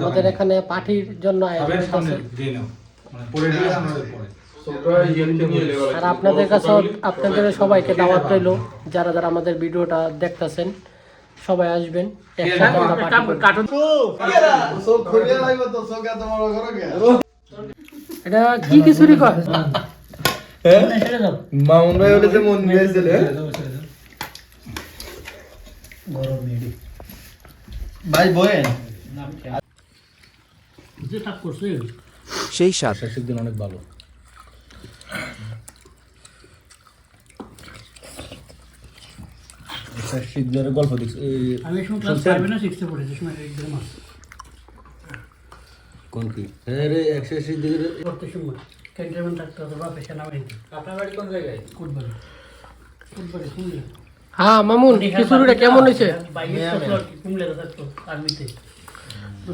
আমাদের এখানে পার্টির জন্য আয়োজন আছে। আর আপনাদের কাছে আপনাদের সবাইকে দাওয়াত রইল, যারা যারা আমাদের ভিডিওটা দেখতেছেন সবাই আসবেন একসাথে আমরা পার্টি করব। এটা কি কিছুরি কয় মামুন ভাই বলে যে মন দিয়েছিল ভাই বয়েন যে টাক করছে সেই সাত দিন অনেক ভালো। শীতজরের গল্প দেখছি আমি শুন ক্লাস 5 না 6 এ পড়েছি সময় একদম আছে কোন কি হ্যাঁ রে 180 ডিগ্রি করতে সময় ক্যান্টনমেন্ট ডাক্তার তো বাপে সেনা বাহিনী। আপনার বাড়ি কোন জায়গায়? কুটবাড়ি কুটবাড়ি কুমিল্লা। হ্যাঁ মামুন খিচুড়িটা কেমন হয়েছে? কুমিল্লা থাকতো আর্মিতে।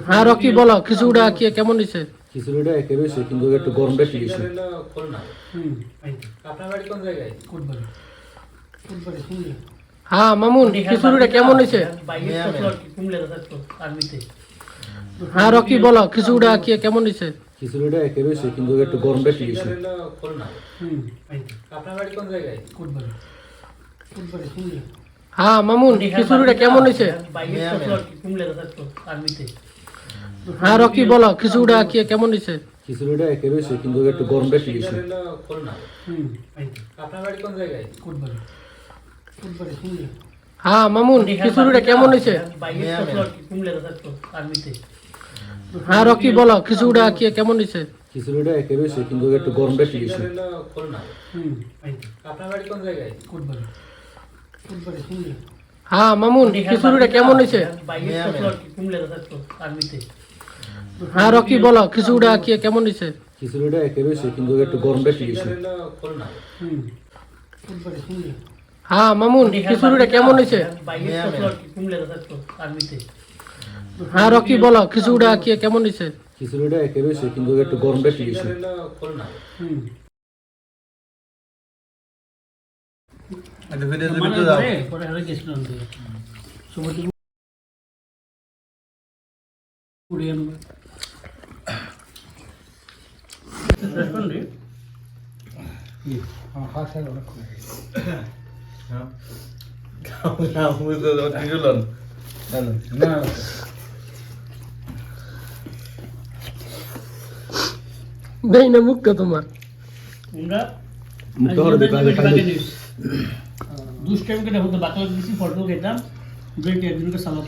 হ্যাঁ রকি বলো খিচুড়িটা কি কেমন হয়েছে? খিচুড়িটা একে রয়েছে কিন্তু একটু গরম বেশি গেছে। আপনার বাড়ি কোন জায়গায়? কুটবাড়ি কুটবাড়ি কুমিল্লা। হ্যাঁ মামুন খিচুড়িটা কেমন হয়েছে? কুমিল্লা থাকতো আর্মিতে। হ্যাঁ রকি বলো খিচুড়িটা কি কেমন হয়েছে? খিচুড়িটা একে রয়েছে কিন্তু একটু গরম বেশি গেছে। আপনার বাড়ি কোন জায়গায়? কুটবাড়ি কুটবাড়ি কুমিল্লা। হ্যাঁ মামুন খিচুড়িটা কেমন হয়েছে? কুমিল্লা থাকতো আর্মিতে। হ্যাঁ রকি বলো খিচুড়িটা কি কেমন হয়েছে? খিচুড়িটা একে রয়েছে কিন্তু একটু গরম বেশি গেছে। আপনার বাড়ি কোন জায়গায়? কুটবাড়ি কুটবাড়ি কুমিল্লা। হ্যাঁ মামুন খিচুড়িটা কেমন হয়েছে? কুমিল্লা থাকতো আর্মিতে। হ্যাঁ রকি বলো খিচুড়িটা কি কেমন হয়েছে? খিচুড়িটা একে রয়েছে কিন্তু একটু গরম বেশি গেছে। আপনার বাড়ি কোন জায়গায়? কুটবাড়ি কুটবাড়ি কুমিল্লা। হ্যাঁ মামুন খিচুড়িটা কেমন হয়েছে? কুমিল্লা থাকতো আর্মিতে। হ্যাঁ রকি বলো খিচুড়িটা কি কেমন হয়েছে? খিচুড়িটা একে রয়েছে কিন্তু একটু গরম বেশি গেছে। কুটবাড়ি কুমিল্লা। হ্যাঁ মামুন খিচুড়িটা কেমন হয়েছে? কুমিল্লা থাকতো আর্মিতে। হ্যাঁ রকি বলো খিচুড়িটা কি কেমন হয়েছে? খিচুড়িটা একে রয়েছে কিন্তু একটু গরম বেশি গেছে। নেই না মুখটা তোমার দুষ্টাইম কেটে হতো বাকলা দিছি ফটো খেতাম ব্রেক একদিনকে সালাত